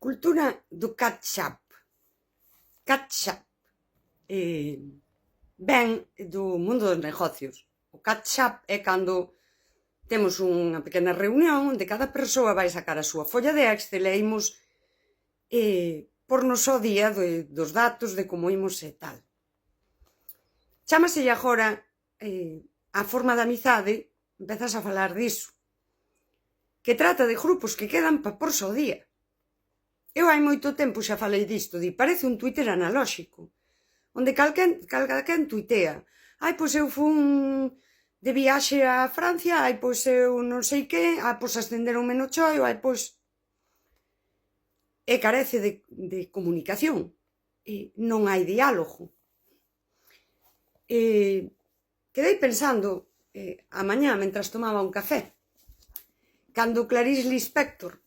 Cultura do catch-up. Catch-up ven do mundo dos negocios. O catch-up é cando temos unha pequena reunión onde cada persoa vai sacar a súa folla de Excel e imos pornos ao día dos datos de como imos e tal. Chámaselle agora a forma de amizade, empezas a falar diso, que trata de grupos que quedan para porse ao día. Eu hai moito tempo xa falei disto, parece un Twitter analóxico, onde calquén tuitea. Pois eu fun de viaxe a Francia, pois eu non sei que, pois ascenderonme no choio, pois... E carece de comunicación, non hai diálogo. Quedei pensando, a mañá, mentras tomaba un café, cando Clarice Lispector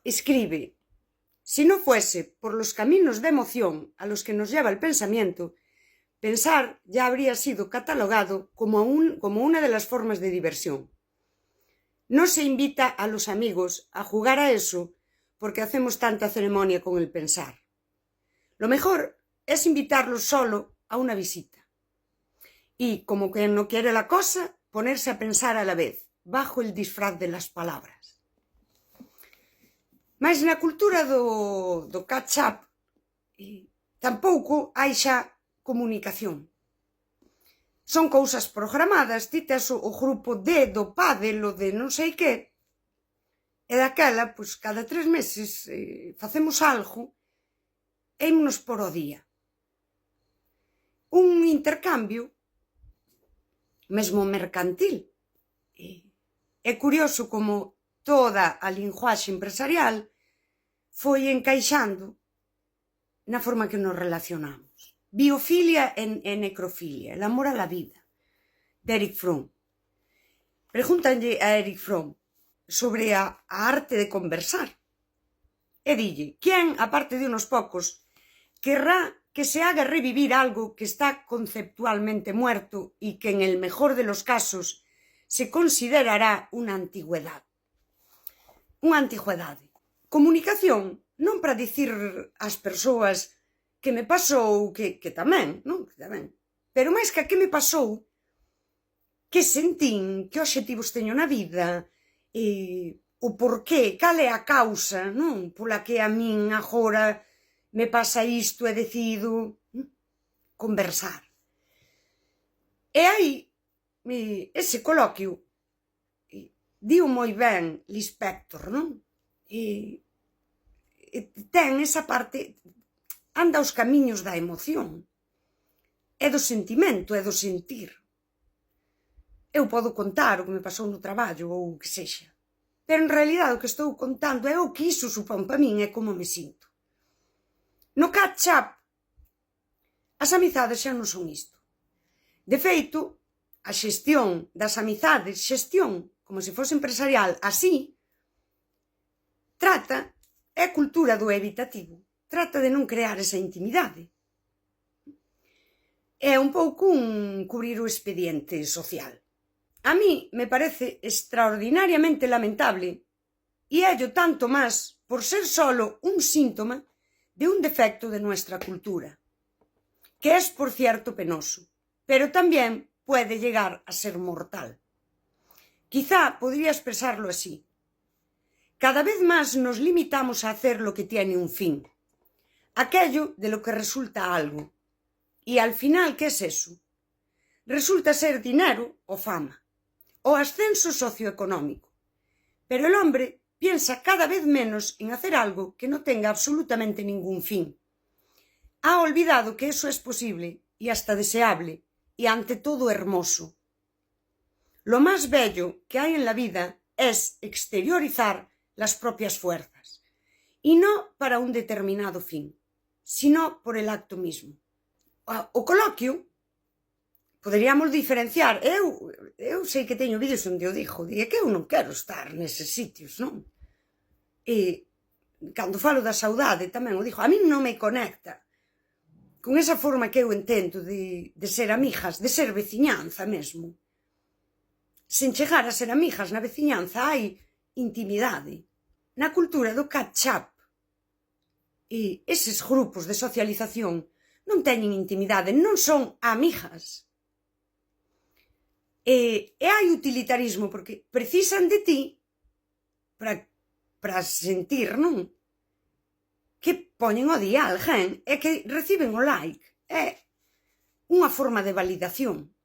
escribe: si no fuese por los caminos de emoción a los que nos lleva el pensamiento, pensar ya habría sido catalogado como una de las formas de diversión. No se invita a los amigos a jugar a eso porque hacemos tanta ceremonia con el pensar. Lo mejor es invitarlos solo a una visita. Y, como quien no quiere la cosa, ponerse a pensar a la vez, bajo el disfraz de las palabras. Mais na cultura do catch-up tampouco hai xa comunicación. Son cousas programadas, ti tes o grupo do pádel, o de non sei que, e daquela, pois, cada 3 meses facemos algo e ímonos por o día. Un intercambio, mesmo mercantil. É curioso como toda a linguaxe empresarial foi encaixando na forma que nos relacionamos. Biofilia e necrofilia, el amor a la vida, de Erich Fromm. Pregúntanlle a Erich Fromm sobre a arte de conversar. E dille, quen, aparte de unos pocos, querrá que se haga revivir algo que está conceptualmente muerto y que en el mejor de los casos se considerará unha antigüedade? Unha antigüedade. Comunicación non para dicir ás persoas que me pasou, que tamén, non? Que tamén. Pero máis que a que me pasou, que sentín, que obxectivos teño na vida, o porqué, cal é a causa, non? Pola que a min agora me pasa isto e decido conversar. E aí, ese coloquio, dio moi ben Lispector, non? Ten esa parte, anda aos camiños da emoción, e do sentimento, e do sentir. Eu podo contar o que me pasou no traballo ou o que sexa, pero en realidade o que estou contando é o que iso supón para min, é como me sinto. No catch-up, as amizades xa non son isto. De feito, a xestión das amizades, xestión como se fose empresarial, así, é a cultura do evitativo, trata de non crear esa intimidade. É un pouco un cubrir o expediente social. A mí me parece extraordinariamente lamentable, e ello tanto máis por ser solo un síntoma de un defecto de nuestra cultura, que es, por cierto, penoso, pero también puede llegar a ser mortal. Quizá podría expresarlo así. Cada vez más nos limitamos a hacer lo que tiene un fin, aquello de lo que resulta algo. Y al final, ¿qué es eso? Resulta ser dinero o fama, o ascenso socioeconómico. Pero el hombre piensa cada vez menos en hacer algo que no tenga absolutamente ningún fin. Ha olvidado que eso es posible y hasta deseable y ante todo hermoso. Lo más bello que hay en la vida es exteriorizar las propias fuerzas, y no para un determinado fin, sino por el acto mismo. O coloquio poderíamos diferenciar. Eu sei que teño vídeos onde eu digo que eu non quero estar neses sitios, non? E cando falo da saudade tamén o digo, a min non me conecta con esa forma que eu entendo de ser amigas, de ser veciñanza mesmo. Sen chegar a ser amigas na veciñanza hai intimidade. Na cultura do catch-up eses grupos de socialización non teñen intimidade, non son amigas. E hai utilitarismo, porque precisan de ti para sentir, non? Que poñen o dial, gen, e que reciben o like. É unha forma de validación.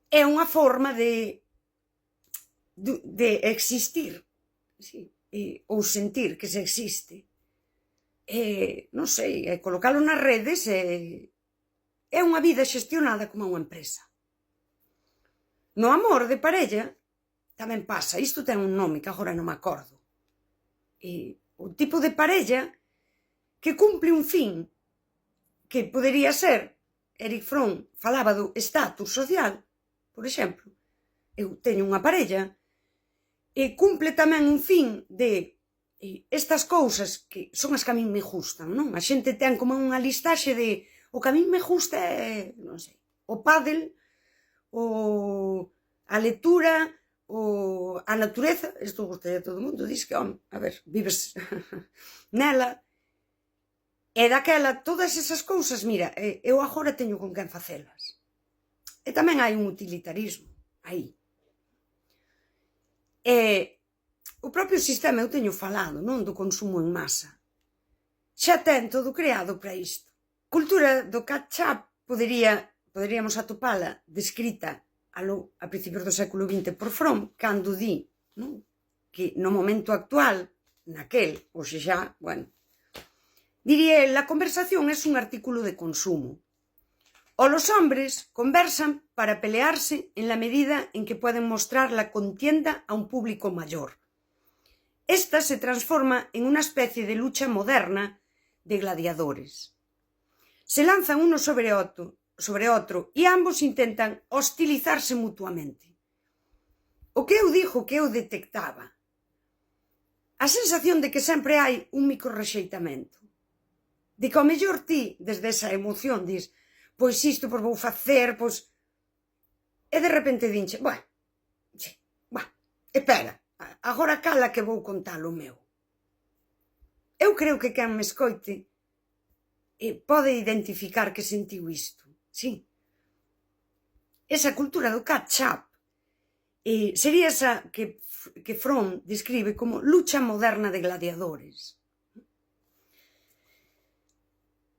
É unha forma de existir, sí, ou sentir que se existe. Non sei, colocalo nas redes é unha vida xestionada como unha empresa. No amor de parella tamén pasa, isto ten un nome que agora non me acordo. O tipo de parella que cumpre un fin que podería ser, Eric Fromm falaba do estatus social, por exemplo. Eu teño unha parella e cumple tamén un fin de estas cousas que son as que a min me gustan, non? A xente ten como unha listaxe de o que a min me gusta é, non sei, o pádel, a lectura, a natureza. Isto gustaría a todo o mundo, dis que, home, a ver, vives nela. E daquela, todas esas cousas, mira, eu agora teño con quen facelas. E tamén hai un utilitarismo aí. O propio sistema, eu teño falado, non, do consumo en masa. Xa ten todo creado para isto. Cultura do catch-up poderíamos atopala descrita a principios do século XX por Fromm, cando di, non, que no momento actual, naquel, hoxe xa, bueno, diría él, la conversación es un artículo de consumo. O los hombres conversan para pelearse en la medida en que pueden mostrar la contienda a un público mayor. Esta se transforma en una especie de lucha moderna de gladiadores. Se lanzan uno sobre otro y ambos intentan hostilizarse mutuamente. O que eu digo que eu detectaba, a sensación de que sempre hai un microrrexeitamento, de que ao mellor ti, desde esa emoción, dis, pois isto, pois vou facer, pois... E de repente dinche, bueno, sí, bueno, espera, agora cala que vou contar o meu. Eu creo que quen me escoite pode identificar que sentiu isto, sí. Esa cultura do catch-up sería esa que Fromm describe como lucha moderna de gladiadores.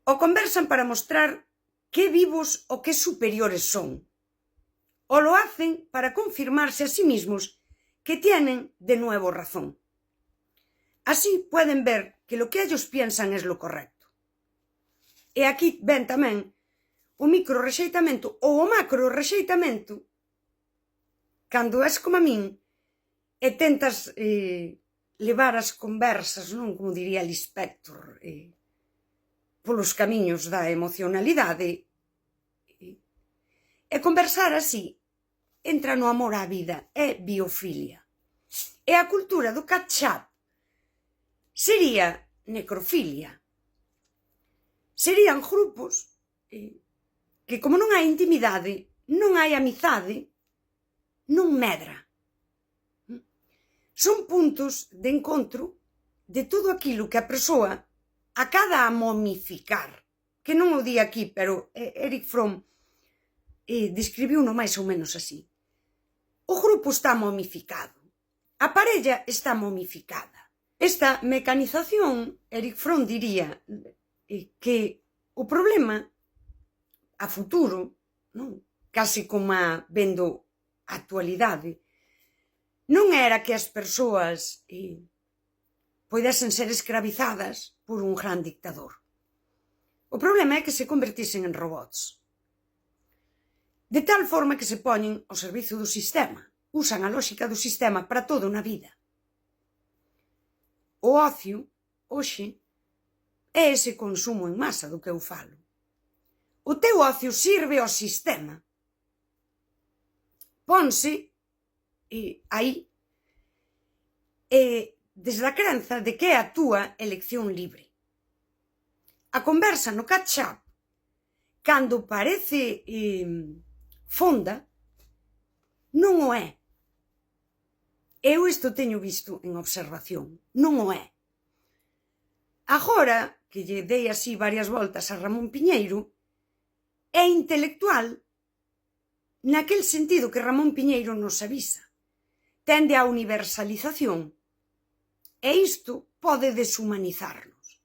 O conversan para mostrar que vivos o que superiores son. O lo hacen para confirmarse a sí mismos que tienen de nuevo razón. Así pueden ver que lo que ellos piensan es lo correcto. E aquí ven tamén o micro-rexeitamento ou o macro-rexeitamento cando és como a min e tentas levar as conversas, non, como diría Lispector, polos camiños da emocionalidade e conversar así entra no amor á vida, é biofilia. E a cultura do catch-up sería necrofilia. Serían grupos que, como non hai intimidade, non hai amizade, non medra. Son puntos de encontro de todo aquilo que a persoa acaba a momificar. Que non o di aquí, pero Eric Fromm describiu-no máis ou menos así. O grupo está momificado. A parella está momificada. Esta mecanización, Eric Fromm diría que o problema a futuro, non, case como vendo a actualidade, non era que as persoas poidesen ser escravizadas por un gran dictador. O problema é que se convertisen en robots. De tal forma que se poñen ao servizo do sistema. Usan a lógica do sistema para todo na vida. O ocio, hoxe, é ese consumo en masa do que eu falo. O teu ocio sirve ao sistema. Ponse aí desde a crenza de que é a túa elección libre. A conversa no catch-up, cando parece fonda, non o é. Eu isto teño visto en observación, non o é. Agora, que lle dei así varias voltas a Ramón Piñeiro, é intelectual naquel sentido que Ramón Piñeiro nos avisa. Tende á universalización. E isto pode deshumanizarnos.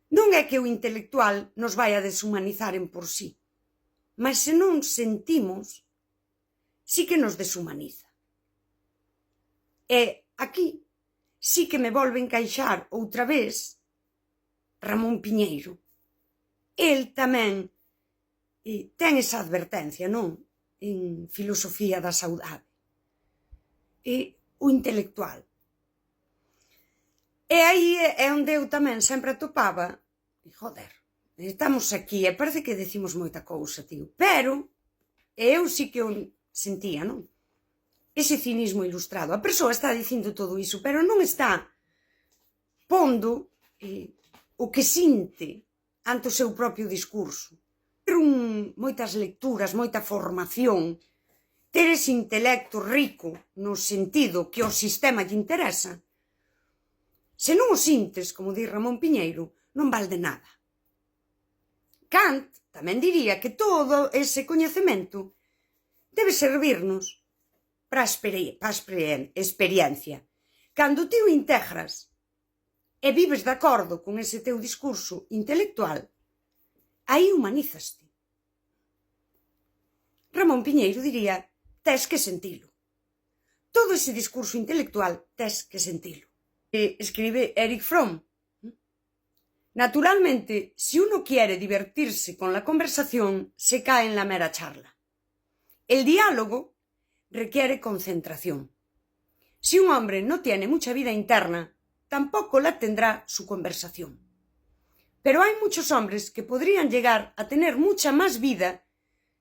Non é que o intelectual nos vai a deshumanizar en por sí, mas se non sentimos, sí que nos deshumaniza. E aquí sí que me volve encaixar outra vez Ramón Piñeiro. El tamén ten esa advertencia, non? En Filosofía da Saudade. O intelectual. E aí é onde eu tamén sempre atopaba, joder, estamos aquí e parece que decimos moita cousa, tío, pero eu sí que o sentía, non? Ese cinismo ilustrado. A persoa está dicindo todo iso, pero non está pondo o que sinte ante o seu propio discurso. Ter moitas lecturas, moita formación, ter ese intelecto rico no sentido que o sistema lle interesa, se non o sintes, como di Ramón Piñeiro, non val de nada. Kant tamén diría que todo ese coñecemento debe servirnos para a experiencia. Cando ti o integras e vives de acordo con ese teu discurso intelectual, aí humanízaste. Ramón Piñeiro diría, tes que sentilo. Todo ese discurso intelectual tes que sentilo. Escribe Erich Fromm. Naturalmente, si uno quiere divertirse con la conversación, se cae en la mera charla. El diálogo requiere concentración. Si un hombre no tiene mucha vida interna, tampoco la tendrá su conversación. Pero hay muchos hombres que podrían llegar a tener mucha más vida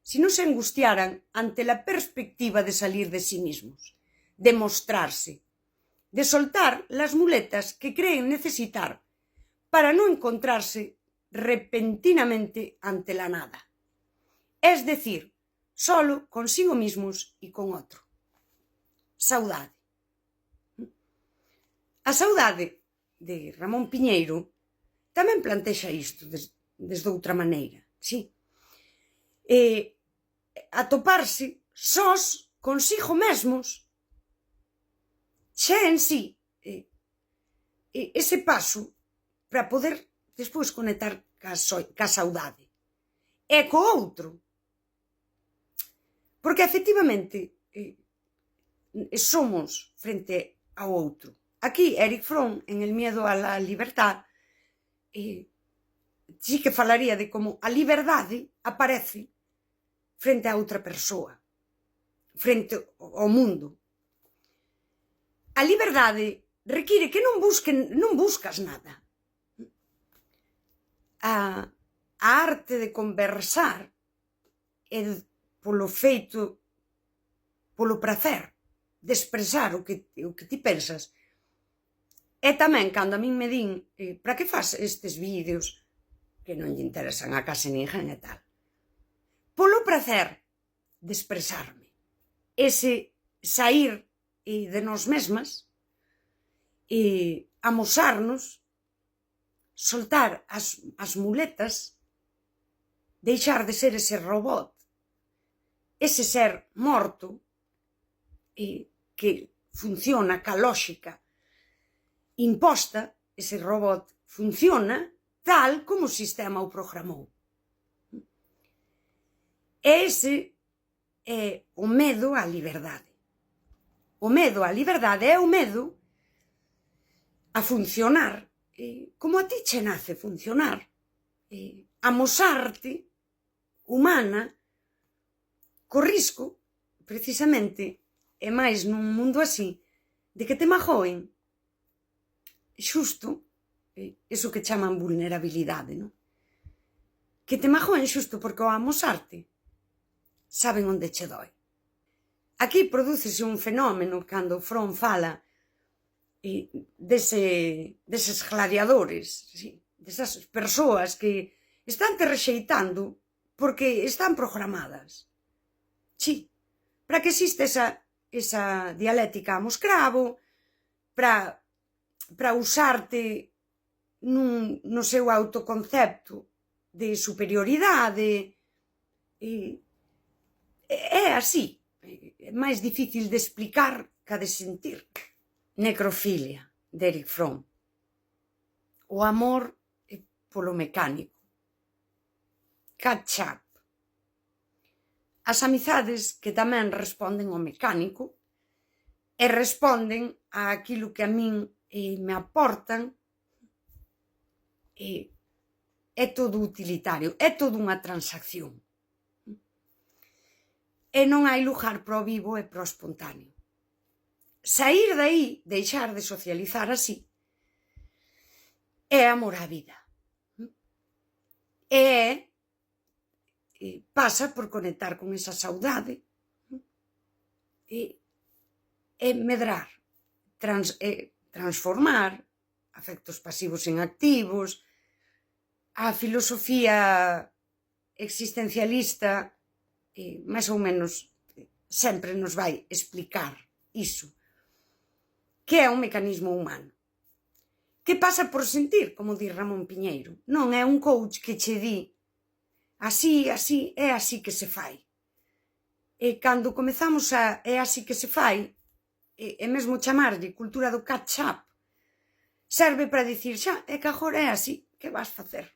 si no se angustiaran ante la perspectiva de salir de sí mismos, de mostrarse, de soltar las muletas que creen necesitar para no encontrarse repentinamente ante la nada. Es decir, solo consigo mismos y con outro. Saudade. A saudade de Ramón Piñeiro tamén plantexa isto desde outra maneira, sí? Atoparse sós consigo mesmos xa en sí, ese paso para poder despois conectar ca saudade e co outro, porque efectivamente somos frente ao outro. Aquí Erich Fromm, en El miedo a la libertad, sí que falaría de como a liberdade aparece frente a outra persoa, frente ao mundo. A liberdade require que non buscas nada. A arte de conversar é polo feito, polo prazer de expresar o que ti pensas. E tamén, cando a min me din para que faz estes vídeos que non lle interesan a case ninguén e tal, polo prazer de expresarme. Ese saír de nós mesmas e amosarnos, soltar as muletas, deixar de ser ese robot, ese ser morto que funciona ca lógica imposta. Ese robot funciona tal como o sistema o programou. Ese é o medo á liberdade. O medo á liberdade é o medo a funcionar como a ti che nace funcionar, amosarte humana co risco, precisamente, e máis nun mundo así, de que te magoen xusto, iso que chaman vulnerabilidade, non? Que te magoen xusto porque ao amosarte saben onde che dói. Aquí prodúcese un fenómeno cando Fromm fala deses gladiadores, desas persoas que están te rexeitando porque están programadas. Sí, para que existe esa dialéctica amo escravo, para usarte no seu autoconcepto de superioridade. É así. É máis difícil de explicar que de sentir. Necrofilia, de Erich Fromm. O amor polo mecánico. Catch up. As amizades que tamén responden ao mecánico e responden a aquilo que a min me aportan. É todo utilitario, é todo unha transacción. E non hai lugar para o vivo e para o espontáneo. Saír dai, deixar de socializar así, é amor á vida. Pasa por conectar con esa saudade e medrar, transformar afectos pasivos en activos. A filosofía existencialista máis ou menos sempre nos vai explicar iso, que é un mecanismo humano, que pasa por sentir, como di Ramón Piñeiro. Non é un coach que che di así, é así que se fai. E cando comezamos a é así que se fai, e mesmo chamarlle cultura do catch up, serve para dicir xa, é que agora é así, que vas facer?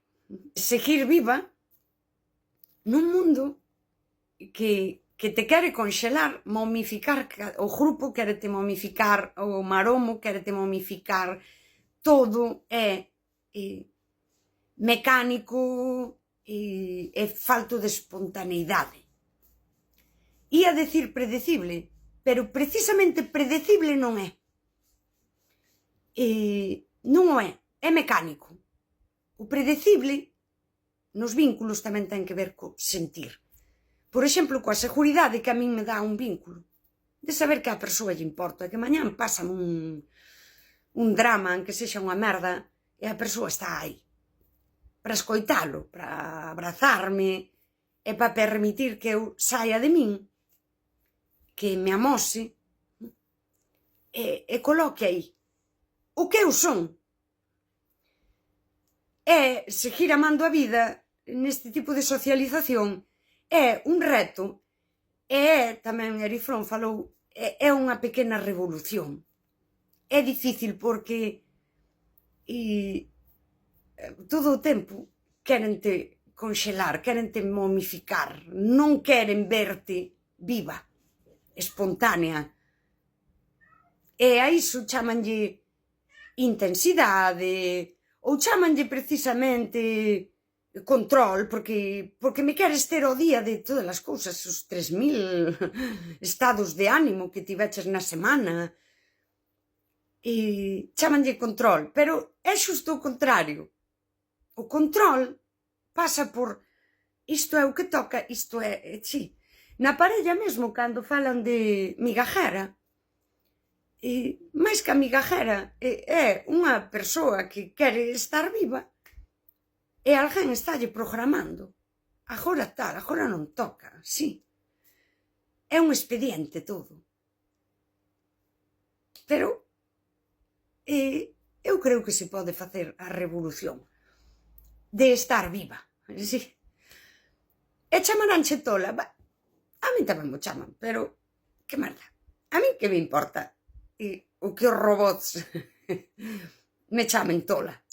Seguir viva nun mundo que te quere conxelar, momificar, o grupo quere te momificar, o maromo quere te momificar, todo é mecánico e falto de espontaneidade. Ia decir predecible, pero precisamente predecible non é. Non o é, é mecánico. O predecible nos vínculos tamén ten que ver co sentir. Por exemplo, coa seguridade que a min me dá un vínculo, de saber que a persoa lle importa, que mañán pasa un drama en que sexa unha merda e a persoa está aí para escoitalo, para abrazarme e para permitir que eu saia de min, que me amose e coloque aí o que eu son. É seguir amando a vida neste tipo de socialización. É un reto, e tamén Erich Fromm falou, é unha pequena revolución. É difícil porque todo o tempo querente conxelar, querente momificar, non queren verte viva, espontánea. E a iso chamanlle intensidade, ou chamanlle precisamente control, porque me queres ter o día de todas as cousas, os 3000 estados de ánimo que tiveches na semana, e chamanlle control, pero é xusto o contrario. O control pasa por isto é o que toca, isto é, sí. Na parella mesmo, cando falan de migajera, máis que a migajera, é unha persoa que quere estar viva e alguén estálle programando. Agora tal, agora non toca, sí. É un expediente todo. Pero eu creo que se pode facer a revolución de estar viva, sí. E chamaranche tola, a min tamén mo chaman, pero que merda, a min que me importa o que os robots me chamen tola.